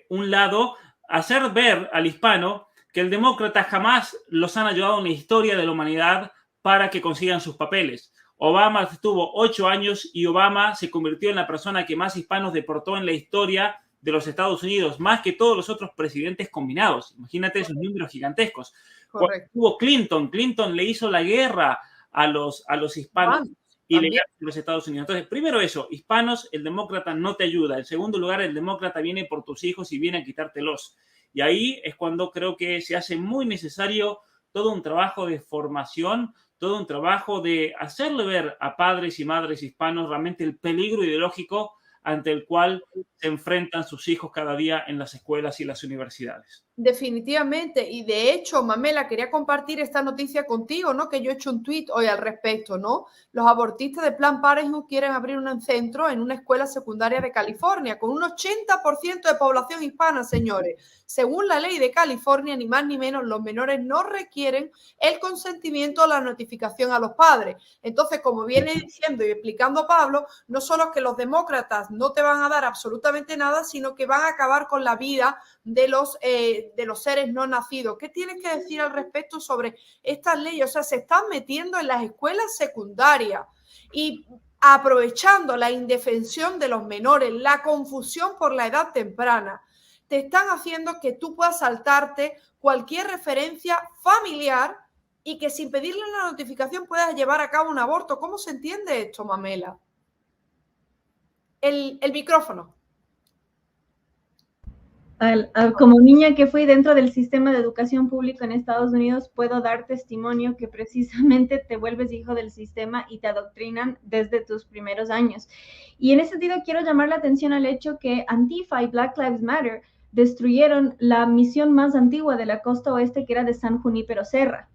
un lado, hacer ver al hispano que el demócrata jamás los han ayudado en la historia de la humanidad para que consigan sus papeles. Obama estuvo 8 años y Obama se convirtió en la persona que más hispanos deportó en la historia de los Estados Unidos, más que todos los otros presidentes combinados. Imagínate esos números gigantescos. Cuando hubo Clinton le hizo la guerra a los hispanos ilegales de los Estados Unidos. Entonces, primero eso, hispanos, el demócrata no te ayuda. En segundo lugar, el demócrata viene por tus hijos y viene a quitártelos. Y ahí es cuando creo que se hace muy necesario todo un trabajo de formación, todo un trabajo de hacerle ver a padres y madres hispanos realmente el peligro ideológico ante el cual se enfrentan sus hijos cada día en las escuelas y las universidades. Definitivamente, y de hecho, Mamela, quería compartir esta noticia contigo, ¿no? Que yo he hecho un tuit hoy al respecto, ¿no? Los abortistas de Planned Parenthood quieren abrir un centro en una escuela secundaria de California con un 80% de población hispana, señores. Según la ley de California, ni más ni menos, los menores no requieren el consentimiento o la notificación a los padres. Entonces, como viene diciendo y explicando Pablo, no solo que los demócratas no te van a dar absolutamente nada, sino que van a acabar con la vida de los seres no nacidos. ¿Qué tienes que decir al respecto sobre estas leyes? O sea, se están metiendo en las escuelas secundarias y aprovechando la indefensión de los menores, la confusión por la edad temprana. Te están haciendo que tú puedas saltarte cualquier referencia familiar y que sin pedirle una notificación puedas llevar a cabo un aborto. ¿Cómo se entiende esto, Mamela? El micrófono. Como niña que fui dentro del sistema de educación pública en Estados Unidos, puedo dar testimonio que precisamente te vuelves hijo del sistema y te adoctrinan desde tus primeros años. Y en ese sentido quiero llamar la atención al hecho que Antifa y Black Lives Matter destruyeron la misión más antigua de la costa oeste, que era de San Junípero Serra,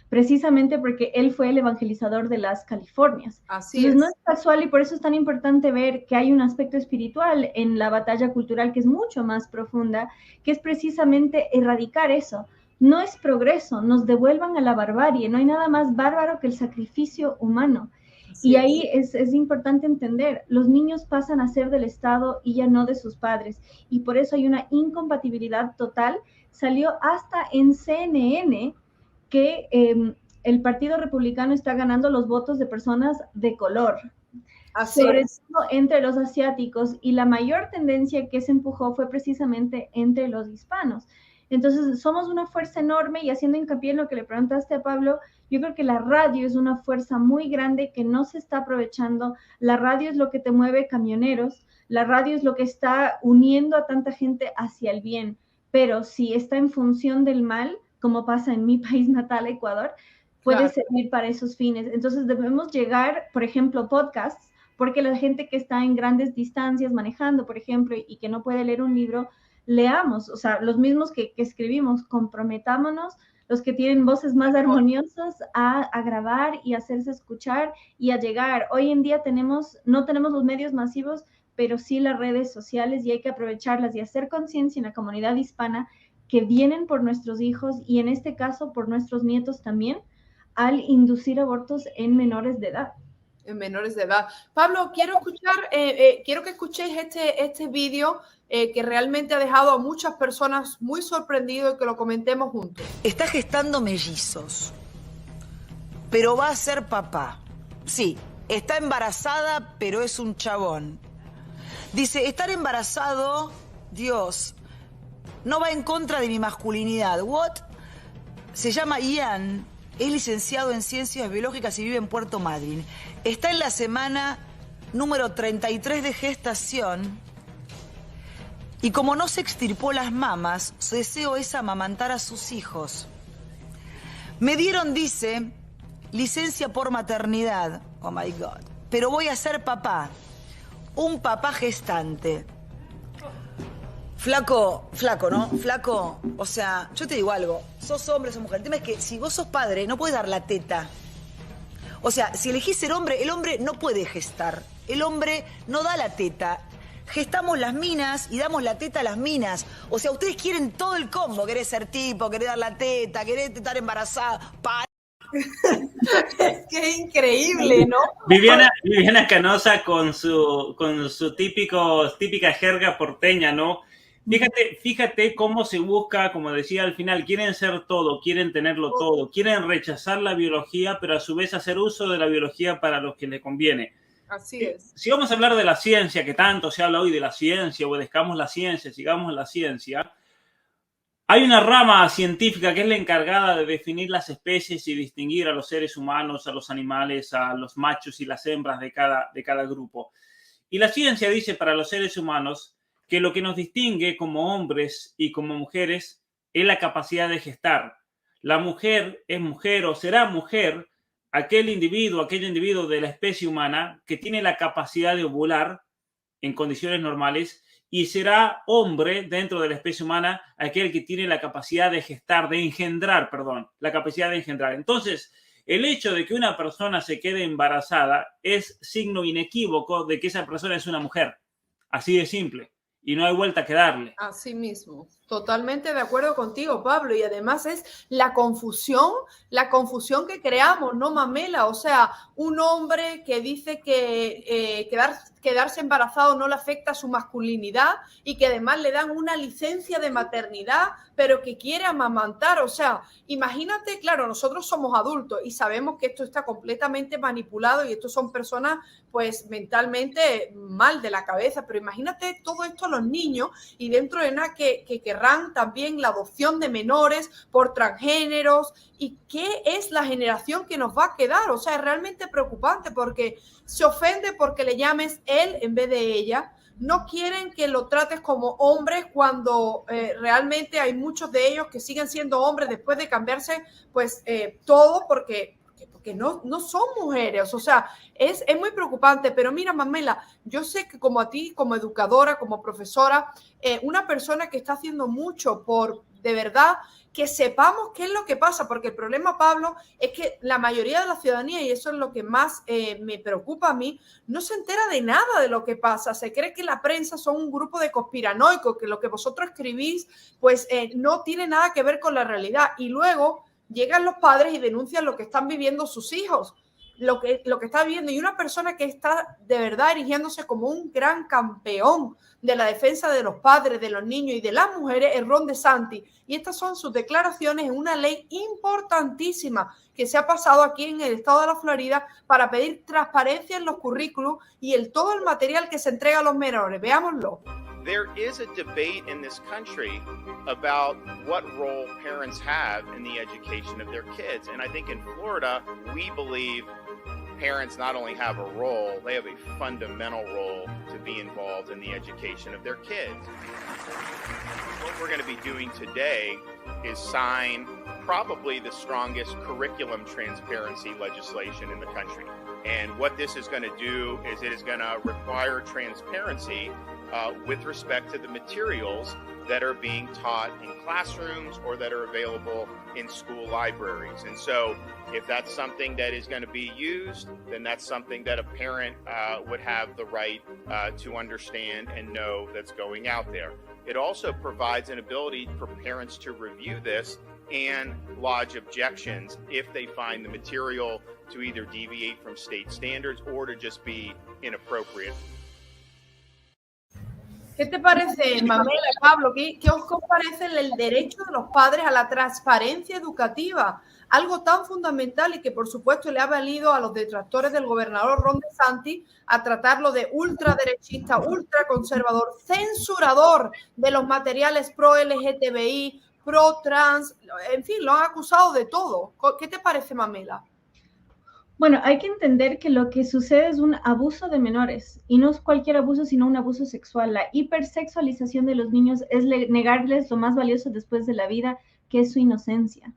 precisamente porque él fue el evangelizador de las Californias. Así Entonces, no es casual, y por eso es tan importante ver que hay un aspecto espiritual en la batalla cultural que es mucho más profunda, que es precisamente erradicar eso. No es progreso, nos devuelvan a la barbarie, no hay nada más bárbaro que el sacrificio humano. Y ahí es importante entender, los niños pasan a ser del Estado y ya no de sus padres, y por eso hay una incompatibilidad total. Salió hasta en CNN que el Partido Republicano está ganando los votos de personas de color, sobre todo entre los asiáticos, y la mayor tendencia que se empujó fue precisamente entre los hispanos. Entonces, somos una fuerza enorme, y haciendo hincapié en lo que le preguntaste a Pablo, yo creo que la radio es una fuerza muy grande que no se está aprovechando. La radio es lo que te mueve camioneros, la radio es lo que está uniendo a tanta gente hacia el bien. pero si está en función del mal, como pasa en mi país natal, Ecuador, puede servir para esos fines. Entonces debemos llegar, por ejemplo, podcasts, porque la gente que está en grandes distancias manejando, por ejemplo, y que no puede leer un libro, leamos, o sea, los mismos que escribimos, comprometámonos, los que tienen voces más armoniosas, a grabar y hacerse escuchar y a llegar. Hoy en día no tenemos los medios masivos, pero sí las redes sociales, y hay que aprovecharlas y hacer conciencia en la comunidad hispana que vienen por nuestros hijos y en este caso por nuestros nietos también, al inducir abortos en menores de edad. En menores de edad. Pablo, quiero que escuchéis este vídeo que realmente ha dejado a muchas personas muy sorprendidos y que lo comentemos juntos. Está gestando mellizos, pero va a ser papá. Sí, está embarazada, pero es un chabón. Dice, estar embarazado, Dios, no va en contra de mi masculinidad. ¿What? Se llama Ian. Es licenciado en Ciencias Biológicas y vive en Puerto Madryn. Está en la semana número 33 de gestación. Y como no se extirpó las mamas, su deseo es amamantar a sus hijos. Me dieron, dice, licencia por maternidad. Oh my God. Pero voy a ser papá. Un papá gestante. Flaco, ¿no? Flaco, o sea, yo te digo algo, sos hombre, sos mujer. El tema es que si vos sos padre, no puedes dar la teta. O sea, si elegís ser hombre, el hombre no puede gestar. El hombre no da la teta. Gestamos las minas y damos la teta a las minas. O sea, ustedes quieren todo el combo. Querés ser tipo, querés dar la teta, querés estar embarazada. Qué increíble, ¿no? Viviana Canosa con su típica jerga porteña, ¿no? Fíjate cómo se busca, como decía al final, quieren ser todo, quieren tenerlo todo, quieren rechazar la biología, pero a su vez hacer uso de la biología para los que les conviene. Así es. Si vamos a hablar de la ciencia, que tanto se habla hoy de la ciencia, obedezcamos la ciencia, sigamos la ciencia, hay una rama científica que es la encargada de definir las especies y distinguir a los seres humanos, a los animales, a los machos y las hembras de cada grupo. Y la ciencia dice para los seres humanos que lo que nos distingue como hombres y como mujeres es la capacidad de gestar. La mujer es mujer o será mujer aquel individuo de la especie humana que tiene la capacidad de ovular en condiciones normales, y será hombre dentro de la especie humana aquel que tiene la capacidad de gestar, la capacidad de engendrar. Entonces, el hecho de que una persona se quede embarazada es signo inequívoco de que esa persona es una mujer. Así de simple. Y no hay vuelta que darle. Así mismo. Totalmente de acuerdo contigo, Pablo. Y además es la confusión que creamos, ¿no, Mamela? O sea, un hombre que dice que quedarse embarazado no le afecta a su masculinidad y que además le dan una licencia de maternidad, pero que quiere amamantar. O sea, imagínate, claro, nosotros somos adultos y sabemos que esto está completamente manipulado y estos son personas pues mentalmente mal de la cabeza, pero imagínate todo esto a los niños y dentro de nada que querrán también la adopción de menores por transgéneros. ¿Y qué es la generación que nos va a quedar? O sea, es realmente preocupante porque se ofende porque le llames él en vez de ella. No quieren que lo trates como hombre cuando realmente hay muchos de ellos que siguen siendo hombres después de cambiarse pues todo porque no son mujeres. O sea, es muy preocupante. Pero mira, Mamela, yo sé que como a ti, como educadora, como profesora, una persona que está haciendo mucho por, de verdad, que sepamos qué es lo que pasa, porque el problema, Pablo, es que la mayoría de la ciudadanía, y eso es lo que más me preocupa a mí, no se entera de nada de lo que pasa. Se cree que la prensa son un grupo de conspiranoicos, que lo que vosotros escribís pues no tiene nada que ver con la realidad. Y luego llegan los padres y denuncian lo que están viviendo sus hijos, lo que está viviendo. Y una persona que está de verdad erigiéndose como un gran campeón de la defensa de los padres, de los niños y de las mujeres es Ron DeSantis. Y estas son sus declaraciones en una ley importantísima que se ha pasado aquí en el estado de la Florida para pedir transparencia en los currículos y todo el material que se entrega a los menores. Veámoslo. There is a debate in this country about what role parents have in the education of their kids. And I think in Florida, we believe parents not only have a role, they have a fundamental role to be involved in the education of their kids. What we're going to be doing today is sign probably the strongest curriculum transparency legislation in the country. And what this is going to do is it is going to require transparency with respect to the materials that are being taught in classrooms or that are available in school libraries. And so if that's something that is going to be used, then that's something that a parent would have the right to understand and know that's going out there. It also provides an ability for parents to review this and lodge objections if they find the material to either deviate from state standards or to just be inappropriate. ¿Qué te parece, Mamela, Pablo? ¿Qué os parece el derecho de los padres a la transparencia educativa? Algo tan fundamental y que, por supuesto, le ha valido a los detractores del gobernador Ron DeSantis a tratarlo de ultraderechista, ultraconservador, censurador de los materiales pro-LGTBI, pro-trans, en fin, lo han acusado de todo. ¿Qué te parece, Mamela? Bueno, hay que entender que lo que sucede es un abuso de menores y no es cualquier abuso, sino un abuso sexual. La hipersexualización de los niños es negarles lo más valioso después de la vida, que es su inocencia.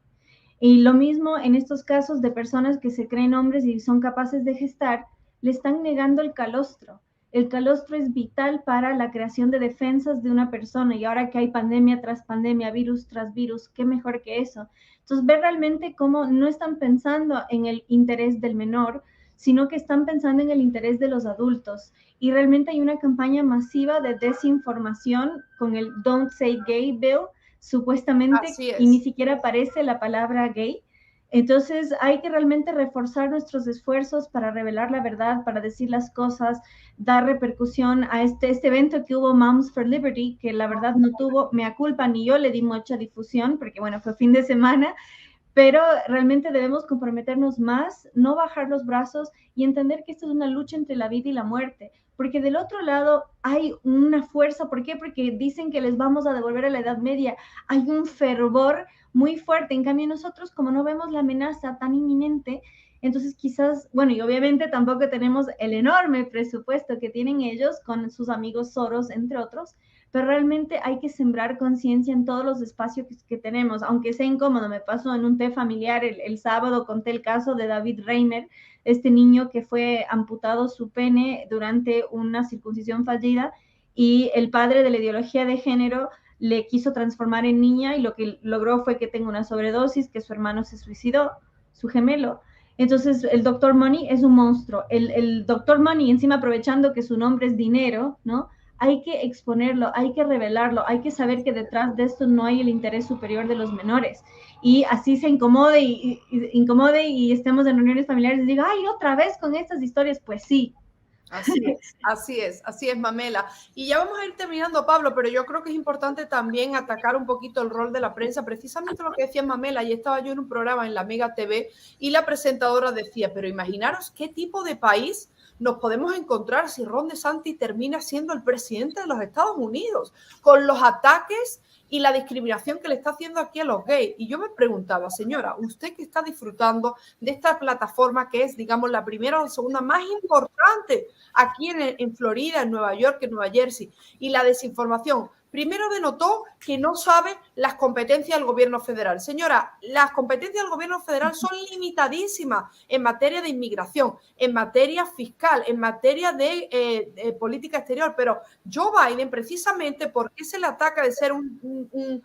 Y lo mismo en estos casos de personas que se creen hombres y son capaces de gestar, le están negando el calostro. El calostro es vital para la creación de defensas de una persona y ahora que hay pandemia tras pandemia, virus tras virus, ¿qué mejor que eso? Entonces, ver realmente cómo no están pensando en el interés del menor, sino que están pensando en el interés de los adultos. Y realmente hay una campaña masiva de desinformación con el Don't Say Gay Bill, supuestamente, y ni siquiera aparece la palabra gay. Entonces, hay que realmente reforzar nuestros esfuerzos para revelar la verdad, para decir las cosas, dar repercusión a este evento que hubo Moms for Liberty, que la verdad no tuvo, mea culpa, ni yo le di mucha difusión, porque bueno, fue fin de semana, pero realmente debemos comprometernos más, no bajar los brazos y entender que esto es una lucha entre la vida y la muerte, porque del otro lado hay una fuerza. ¿Por qué? Porque dicen que les vamos a devolver a la Edad Media, hay un fervor muy fuerte. En cambio nosotros, como no vemos la amenaza tan inminente, entonces quizás, bueno, y obviamente tampoco tenemos el enorme presupuesto que tienen ellos con sus amigos Soros, entre otros, pero realmente hay que sembrar conciencia en todos los espacios que tenemos, aunque sea incómodo. Me pasó en un té familiar el sábado, conté el caso de David Reimer, este niño que fue amputado su pene durante una circuncisión fallida y el padre de la ideología de género le quiso transformar en niña y lo que logró fue que tenga una sobredosis, que su hermano se suicidó, su gemelo. Entonces el Dr. Money es un monstruo. El Dr. Money, encima aprovechando que su nombre es dinero, ¿no? Hay que exponerlo, hay que revelarlo, hay que saber que detrás de esto no hay el interés superior de los menores. Y así se incomode y estemos en reuniones familiares y diga, ay, otra vez con estas historias, pues sí. Así es, Mamela. Y ya vamos a ir terminando, Pablo, pero yo creo que es importante también atacar un poquito el rol de la prensa, precisamente lo que decía Mamela. Y estaba yo en un programa en la Mega TV y la presentadora decía, pero imaginaros qué tipo de país nos podemos encontrar si Ron DeSantis termina siendo el presidente de los Estados Unidos, con los ataques y la discriminación que le está haciendo aquí a los gays. Y yo me preguntaba, señora, usted que está disfrutando de esta plataforma que es, digamos, la primera o la segunda más importante aquí en Florida, en Nueva York, en Nueva Jersey, y la desinformación, primero denotó que no sabe las competencias del gobierno federal. Señora, las competencias del gobierno federal son limitadísimas en materia de inmigración, en materia fiscal, en materia de política exterior. Pero Joe Biden, precisamente, ¿por qué se le ataca de ser un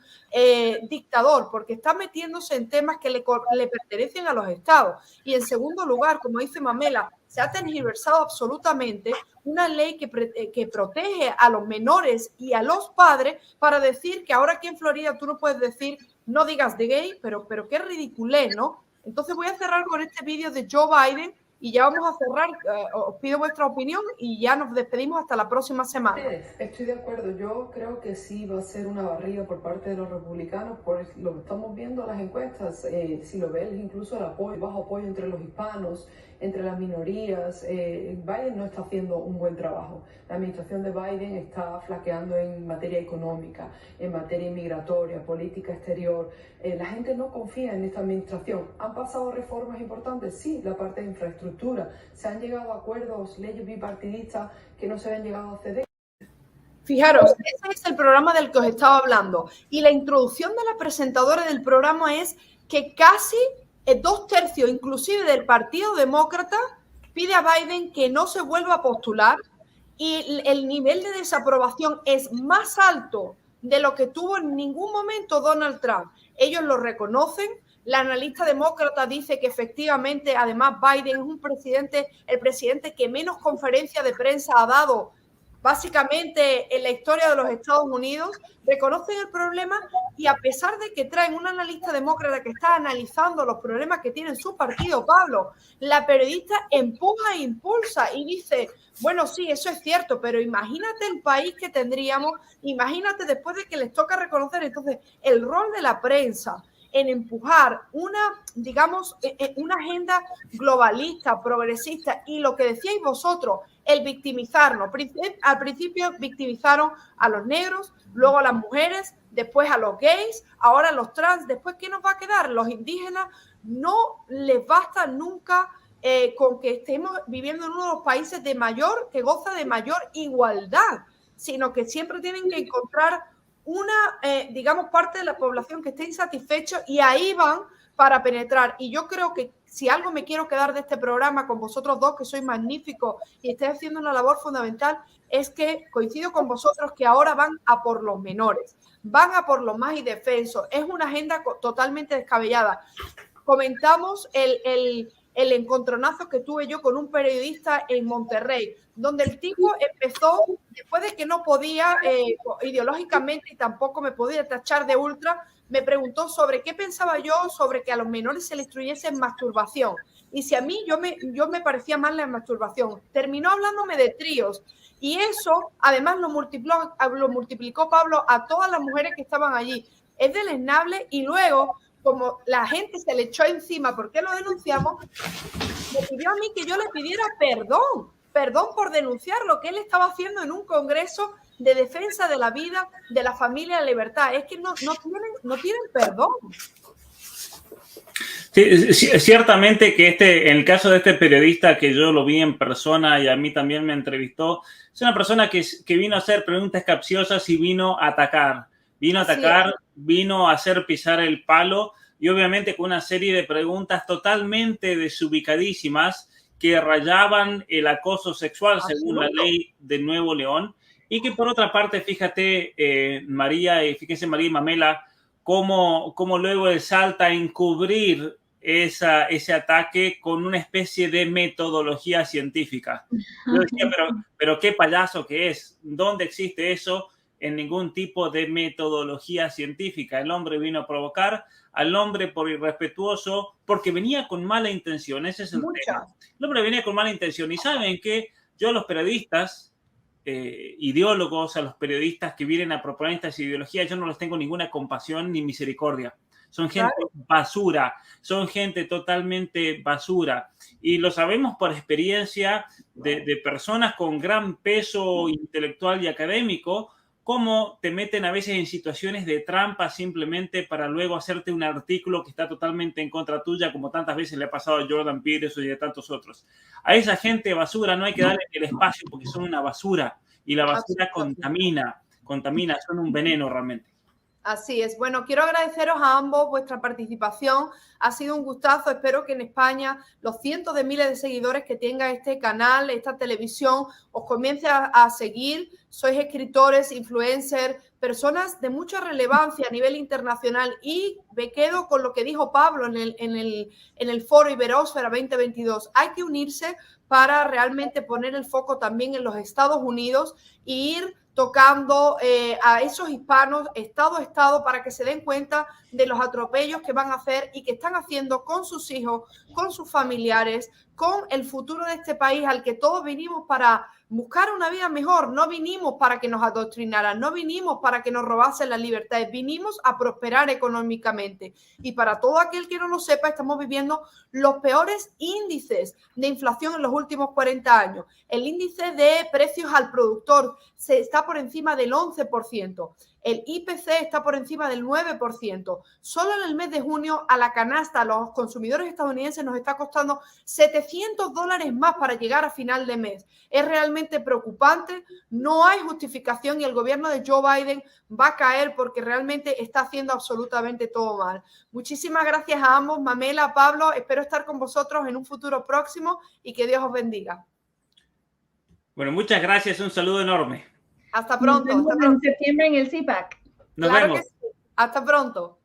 dictador? Porque está metiéndose en temas que le pertenecen a los estados. Y en segundo lugar, como dice Mamela, se ha tergiversado absolutamente una ley que protege a los menores y a los padres para decir que ahora aquí en Florida tú no puedes decir, no digas de gay, pero qué ridiculez, ¿no? Entonces voy a cerrar con este vídeo de Joe Biden y ya vamos a cerrar. Os pido vuestra opinión y ya nos despedimos hasta la próxima semana. Estoy de acuerdo. Yo creo que sí va a ser una barriga por parte de los republicanos, por lo que estamos viendo en las encuestas. Si lo ves, incluso el apoyo, bajo apoyo entre los hispanos, entre las minorías. Biden no está haciendo un buen trabajo. La administración de Biden está flaqueando en materia económica, en materia migratoria, política exterior. La gente no confía en esta administración. ¿Han pasado reformas importantes? Sí, la parte de infraestructura. Se han llegado a acuerdos, leyes bipartidistas que no se habían llegado a ceder. Fijaros, ese es el programa del que os estaba hablando. Y la introducción de la presentadora del programa es que casi 2/3, inclusive del Partido Demócrata, pide a Biden que no se vuelva a postular, y el nivel de desaprobación es más alto de lo que tuvo en ningún momento Donald Trump. Ellos lo reconocen. La analista demócrata dice que efectivamente, además, Biden es el presidente que menos conferencias de prensa ha dado básicamente en la historia de los Estados Unidos. Reconocen el problema, y a pesar de que traen una analista demócrata que está analizando los problemas que tiene su partido, Pablo, la periodista empuja e impulsa y dice, bueno, sí, eso es cierto, pero imagínate el país que tendríamos, imagínate después de que les toca reconocer. Entonces, el rol de la prensa en empujar una agenda globalista, progresista, y lo que decíais vosotros, el victimizarnos. Al principio victimizaron a los negros, luego a las mujeres, después a los gays, ahora a los trans. Después, ¿qué nos va a quedar? Los indígenas. No les basta nunca con que estemos viviendo en uno de los países que goza de mayor igualdad, sino que siempre tienen que encontrar parte de la población que esté insatisfecha, y ahí van para penetrar. Y yo creo que si algo me quiero quedar de este programa con vosotros dos, que sois magníficos y estáis haciendo una labor fundamental, es que coincido con vosotros que ahora van a por los menores, van a por los más indefensos. Es una agenda totalmente descabellada. Comentamos el encontronazo que tuve yo con un periodista en Monterrey, donde el tipo empezó, después de que no podía ideológicamente y tampoco me podía tachar de ultra, me preguntó sobre qué pensaba yo sobre que a los menores se les instruyese en masturbación, y si a mí yo me parecía mal la masturbación. Terminó hablándome de tríos, y eso además lo multiplicó Pablo a todas las mujeres que estaban allí. Es deleznable. Y luego, como la gente se le echó encima porque lo denunciamos, me pidió a mí que yo le pidiera perdón por denunciar lo que él estaba haciendo en un congreso de defensa de la vida, de la familia, de la libertad. Es que no tienen perdón. Sí, ciertamente que en el caso de este periodista, que yo lo vi en persona y a mí también me entrevistó, es una persona que vino a hacer preguntas capciosas y vino a atacar. Vino a hacer pisar el palo, y obviamente con una serie de preguntas totalmente desubicadísimas que rayaban el acoso sexual según la ley de Nuevo León. Y que por otra parte, fíjese María y Mamela, cómo luego él salta a encubrir ese ataque con una especie de metodología científica. Yo decía, pero qué payaso que es, ¿dónde existe eso? En ningún tipo de metodología científica. El hombre vino a provocar, al hombre por irrespetuoso, porque venía con mala intención. Ese es el tema. El hombre venía con mala intención. Y saben que yo a los periodistas, ideólogos, a los periodistas que vienen a proponer estas ideologías, yo no les tengo ninguna compasión ni misericordia. Son gente basura, son gente totalmente basura. Y lo sabemos por experiencia de personas con gran peso intelectual y académico, cómo te meten a veces en situaciones de trampa simplemente para luego hacerte un artículo que está totalmente en contra tuya, como tantas veces le ha pasado a Jordan Peterson y a tantos otros. A esa gente basura no hay que darle el espacio, porque son una basura, y la basura contamina, son un veneno realmente. Así es. Bueno, quiero agradeceros a ambos vuestra participación. Ha sido un gustazo. Espero que en España los cientos de miles de seguidores que tenga este canal, esta televisión, os comience a seguir. Sois escritores, influencers, personas de mucha relevancia a nivel internacional, y me quedo con lo que dijo Pablo en el foro Iberósfera 2022. Hay que unirse para realmente poner el foco también en los Estados Unidos e ir tocando a esos hispanos estado a estado, para que se den cuenta de los atropellos que van a hacer y que están haciendo con sus hijos, con sus familiares, con el futuro de este país al que todos vinimos para buscar una vida mejor. No vinimos para que nos adoctrinaran, no vinimos para que nos robasen las libertades, vinimos a prosperar económicamente. Y para todo aquel que no lo sepa, estamos viviendo los peores índices de inflación en los últimos 40 años. El índice de precios al productor está por encima del 11%. El IPC está por encima del 9%. Solo en el mes de junio a la canasta, a los consumidores estadounidenses nos está costando $700 más para llegar a final de mes. Es realmente preocupante, no hay justificación y el gobierno de Joe Biden va a caer porque realmente está haciendo absolutamente todo mal. Muchísimas gracias a ambos, Mamela, Pablo, espero estar con vosotros en un futuro próximo y que Dios os bendiga. Bueno, muchas gracias, un saludo enorme. Hasta pronto. Nos vemos en septiembre en el CPAC. Nos claro vemos. Que sí. Hasta pronto.